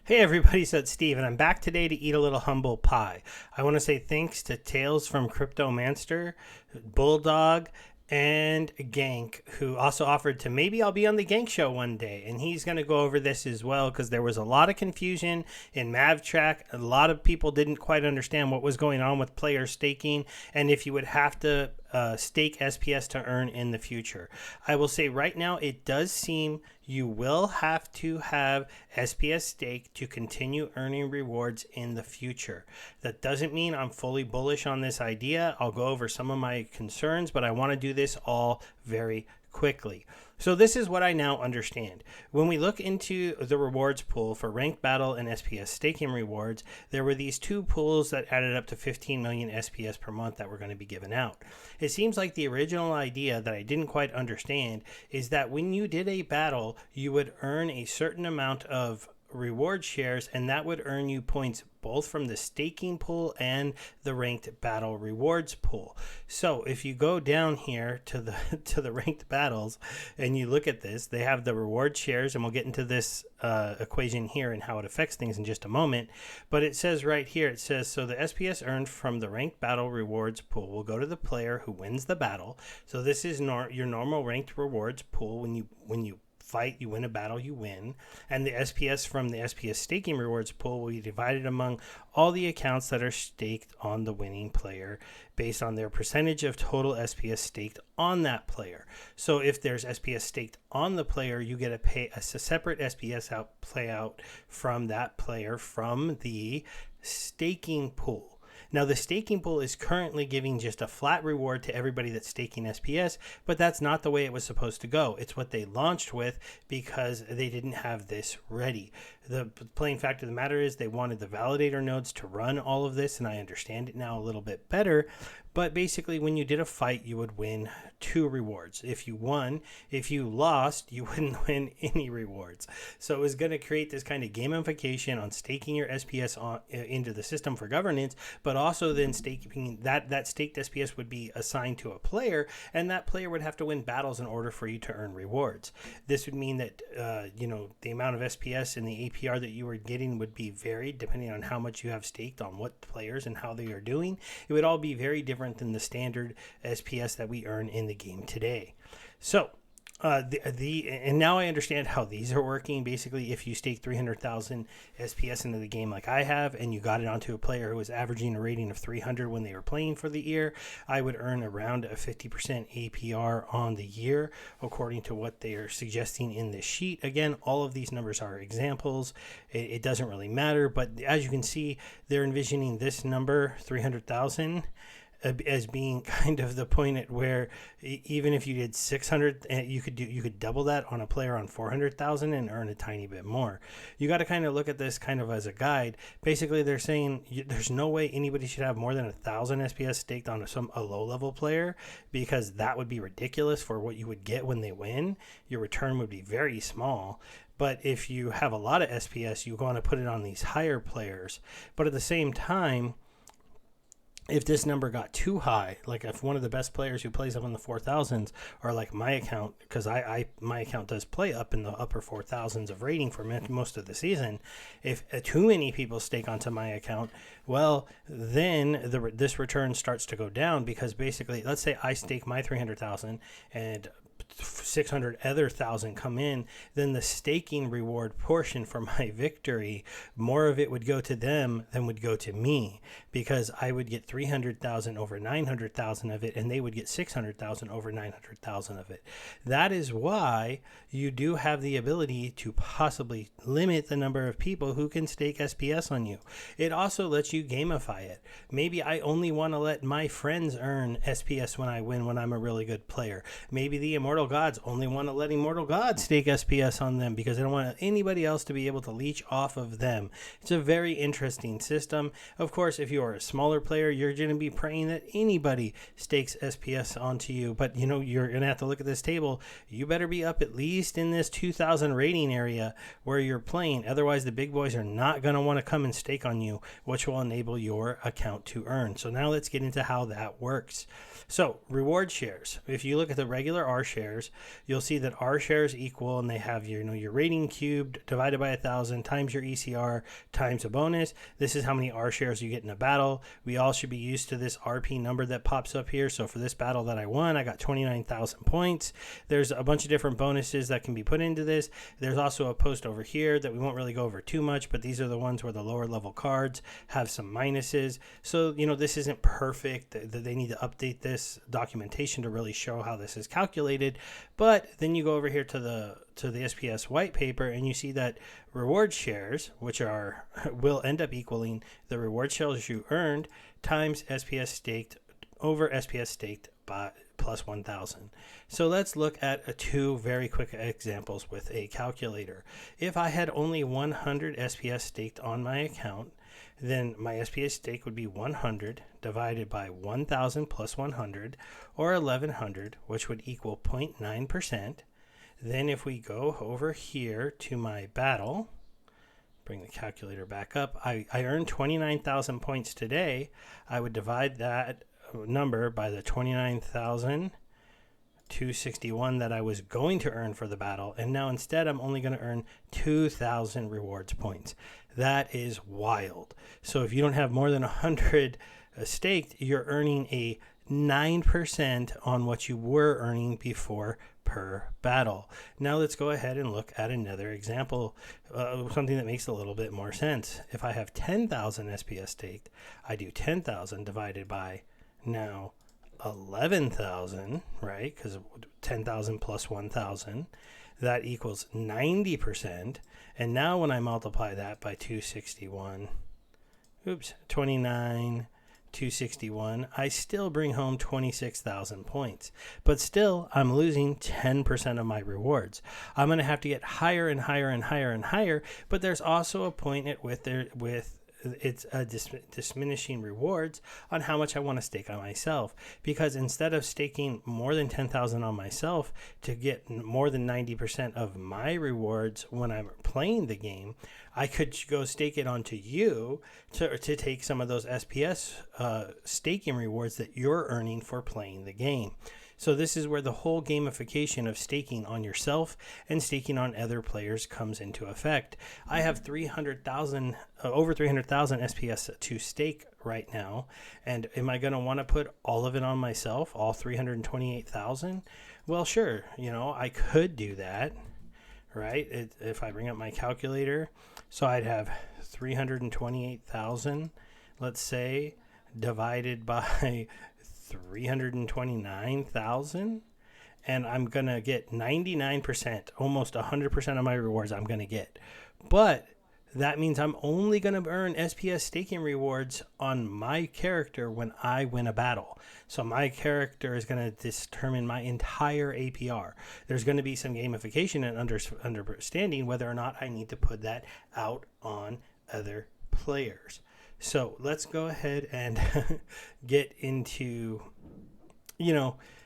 Hey everybody, so it's Steve, and I'm back today to eat a little humble pie. I want to say thanks to Tales from Cryptomancer, Bulldog, and Gank, who also offered to maybe I'll be on the Gank show one day, and he's going to go over this as well because there was a lot of confusion in MavTrack. A lot of people didn't quite understand what was going on with player staking, and if you would have to stake SPS to earn in the future. I will say right now, it does seem you will have to have SPS stake to continue earning rewards in the future. That doesn't mean I'm fully bullish on this idea. I'll go over some of my concerns, but I want to do this all very quickly. So this is what I now understand. When we look into the rewards pool for ranked battle and SPS staking rewards, there were these two pools that added up to 15 million SPS per month that were going to be given out. It seems like the original idea that I didn't quite understand is that when you did a battle, you would earn a certain amount of reward shares, and that would earn you points both from the staking pool and the ranked battle rewards pool. So if you go down here to the ranked battles and you look at this, they have the reward shares, and we'll get into this equation here and how it affects things in just a moment. But it says right here, it says, so the SPS earned from the ranked battle rewards pool will go to the player who wins the battle. So this is your normal ranked rewards pool. When you fight, you win a battle, you win. And the SPS from the SPS staking rewards pool will be divided among all the accounts that are staked on the winning player based on their percentage of total SPS staked on that player. So if there's SPS staked on the player, you get to pay a separate SPS play out from that player from the staking pool. Now, the staking pool is currently giving just a flat reward to everybody that's staking SPS, but that's not the way it was supposed to go. It's what they launched with because they didn't have this ready. The plain fact of the matter is they wanted the validator nodes to run all of this, and I understand it now a little bit better. But basically, when you did a fight, you would win 2 rewards. If you won, if you lost, you wouldn't win any rewards. So it was going to create this kind of gamification on staking your SPS into the system for governance, but also then staking that staked SPS would be assigned to a player, and that player would have to win battles in order for you to earn rewards. This would mean that the amount of SPS and the APR that you were getting would be varied depending on how much you have staked on what players and how they are doing. It would all be very different than the standard SPS that we earn in the game today. So and now I understand how these are working. Basically, if you stake 300,000 SPS into the game like I have, and you got it onto a player who was averaging a rating of 300 when they were playing for the year, I would earn around a 50% APR on the year, according to what they are suggesting in this sheet. Again, all of these numbers are examples. It doesn't really matter, but as you can see, they're envisioning this number, 300,000, as being kind of the point at where even if you did 600, you could double that on a player on 400,000 and earn a tiny bit more. You got to kind of look at this kind of as a guide. Basically, they're saying there's no way anybody should have more than 1,000 SPS staked on a low level player, because that would be ridiculous for what you would get when they win. Your return would be very small. But if you have a lot of SPS, you want to put it on these higher players. But at the same time, if this number got too high, like if one of the best players who plays up in the 4,000s, or like my account, because my account does play up in the upper 4,000s of rating for most of the season, if too many people stake onto my account, well, then this return starts to go down, because basically, let's say I stake my 300,000 and 600 other thousand come in, then the staking reward portion for my victory, more of it would go to them than would go to me, because I would get 300,000 over 900,000 of it, and they would get 600,000 over 900,000 of it. That is why you do have the ability to possibly limit the number of people who can stake SPS on you. It also lets you gamify it. Maybe I only want to let my friends earn SPS when I win, when I'm a really good player. Maybe the Immortal Gods only want to let Immortal Gods stake SPS on them because they don't want anybody else to be able to leech off of them. It's a very interesting system. Of course, if you are a smaller player, you're going to be praying that anybody stakes SPS onto you. But, you're going to have to look at this table. You better be up at least in this 2,000 rating area where you're playing. Otherwise, the big boys are not going to want to come and stake on you, which will enable your account to earn. So now let's get into how that works. So, reward shares. If you look at the regular R share, shares, you'll see that R shares equal, and they have your rating cubed divided by 1,000 times your ECR times a bonus. This is how many R shares you get in a battle. We all should be used to this RP number that pops up here. So for this battle that I won, I got 29,000 points. There's a bunch of different bonuses that can be put into this. There's also a post over here that we won't really go over too much, but these are the ones where the lower level cards have some minuses. So, this isn't perfect. They need to update this documentation to really show how this is calculated. But then you go over here to the SPS white paper, and you see that reward shares, which will end up equaling the reward shares you earned times SPS staked over SPS staked by plus 1,000. So let's look at two very quick examples with a calculator. If I had only 100 SPS staked on my account, then my SPS stake would be 100 divided by 1,000 plus 100, or 1,100, which would equal 0.9%. Then if we go over here to my battle, bring the calculator back up, I earned 29,000 points today. I would divide that number by the 29,261 that I was going to earn for the battle, and now instead I'm only going to earn 2,000 rewards points. That is wild. So if you don't have more than 100 staked, you're earning a 9% on what you were earning before per battle. Now let's go ahead and look at another example, something that makes a little bit more sense. If I have 10,000 SPS staked, I do 10,000 divided by now 11,000, right? Because 10,000 plus 1,000, that equals 90%. And now when I multiply that by 29,261, I still bring home 26,000 points. But still, I'm losing 10% of my rewards. I'm going to have to get higher and higher and higher and higher, but there's also a point with it's diminishing rewards on how much I want to stake on myself, because instead of staking more than 10,000 on myself to get more than 90% of my rewards when I'm playing the game, I could go stake it onto you to take some of those SPS staking rewards that you're earning for playing the game. So this is where the whole gamification of staking on yourself and staking on other players comes into effect. I have over 300,000 SPS to stake right now. And am I going to want to put all of it on myself, all 328,000? Well, sure. I could do that, right? If I bring up my calculator, so I'd have 328,000, let's say, divided by 329,000, and I'm gonna get 99%, almost 100% of my rewards I'm gonna get. But that means I'm only gonna earn SPS staking rewards on my character when I win a battle. So my character is gonna determine my entire APR. There's gonna be some gamification and understanding whether or not I need to put that out on other players. So let's go ahead and get into,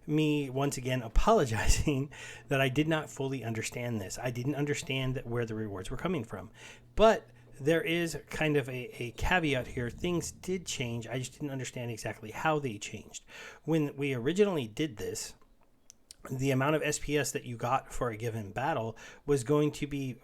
me once again apologizing that I did not fully understand this. I didn't understand where the rewards were coming from. But there is kind of a caveat here. Things did change. I just didn't understand exactly how they changed. When we originally did this, the amount of SPS that you got for a given battle was going to be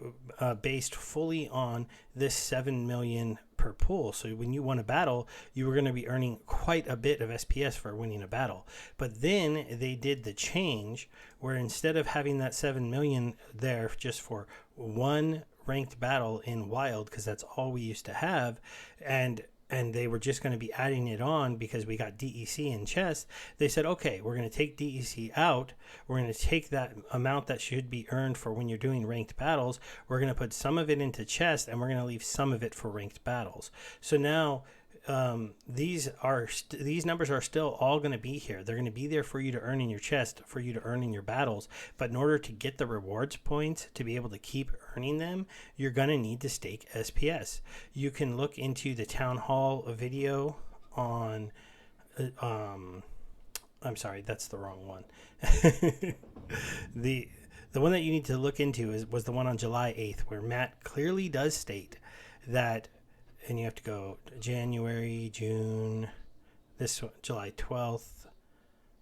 based fully on this 7 million per pool. So when you won a battle, you were going to be earning quite a bit of SPS for winning a battle. But then they did the change where instead of having that 7 million there just for one ranked battle in Wild, because that's all we used to have, and they were just going to be adding it on because we got DEC in chess, they said, okay, we're going to take DEC out. We're going to take that amount that should be earned for when you're doing ranked battles. We're going to put some of it into chess, and we're going to leave some of it for ranked battles. So now these numbers are still all going to be here. They're going to be there for you to earn in your chest, for you to earn in your battles. But in order to get the rewards points to be able to keep earning them, you're going to need to stake SPS. You can look into the town hall video on I'm sorry, that's the wrong one. The one that you need to look into was the one on July 8th, where Matt clearly does state that. And you have to go January, June, this one, July 12th.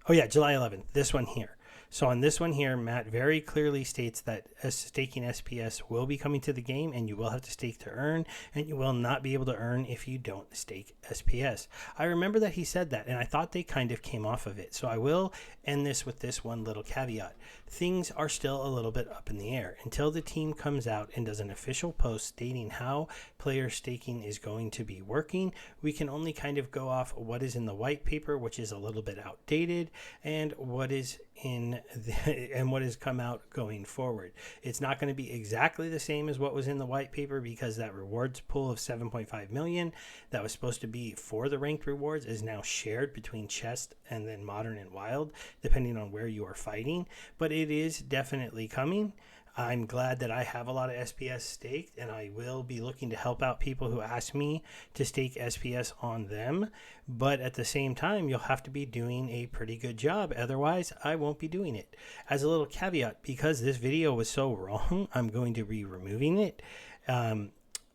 Oh, yeah, July 11th, this one here. So on this one here, Matt very clearly states that staking SPS will be coming to the game, and you will have to stake to earn, and you will not be able to earn if you don't stake SPS. I remember that he said that, and I thought they kind of came off of it. So I will end this with this one little caveat. Things are still a little bit up in the air until the team comes out and does an official post stating how player staking is going to be working. We can only kind of go off what is in the white paper, which is a little bit outdated, and what is and what has come out going forward. It's not going to be exactly the same as what was in the white paper, because that rewards pool of 7.5 million that was supposed to be for the ranked rewards is now shared between chest and then modern and wild, depending on where you are fighting. But it is definitely coming. I'm glad that I have a lot of SPS staked, and I will be looking to help out people who ask me to stake SPS on them. But at the same time, you'll have to be doing a pretty good job. Otherwise, I won't be doing it. As a little caveat, because this video was so wrong, I'm going to be removing it.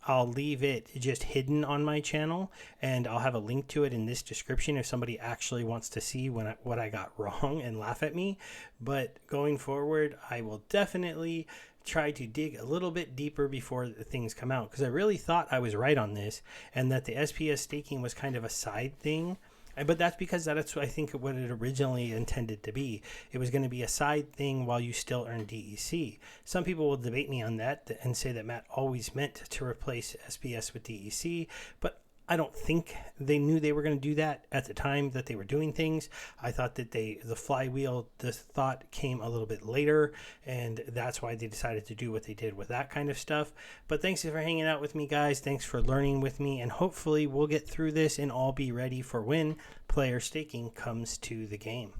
I'll leave it just hidden on my channel, and I'll have a link to it in this description if somebody actually wants to see what I got wrong and laugh at me. But going forward, I will definitely try to dig a little bit deeper before the things come out, because I really thought I was right on this, and that the SPS staking was kind of a side thing. But that's because that's, I think, what it originally intended to be. It was going to be a side thing while you still earn DEC. Some people will debate me on that and say that Matt always meant to replace SPS with DEC, but I don't think they knew they were going to do that at the time that they were doing things. I thought that the flywheel, this thought came a little bit later, and that's why they decided to do what they did with that kind of stuff. But thanks for hanging out with me, guys. Thanks for learning with me, and hopefully we'll get through this and all be ready for when player staking comes to the game.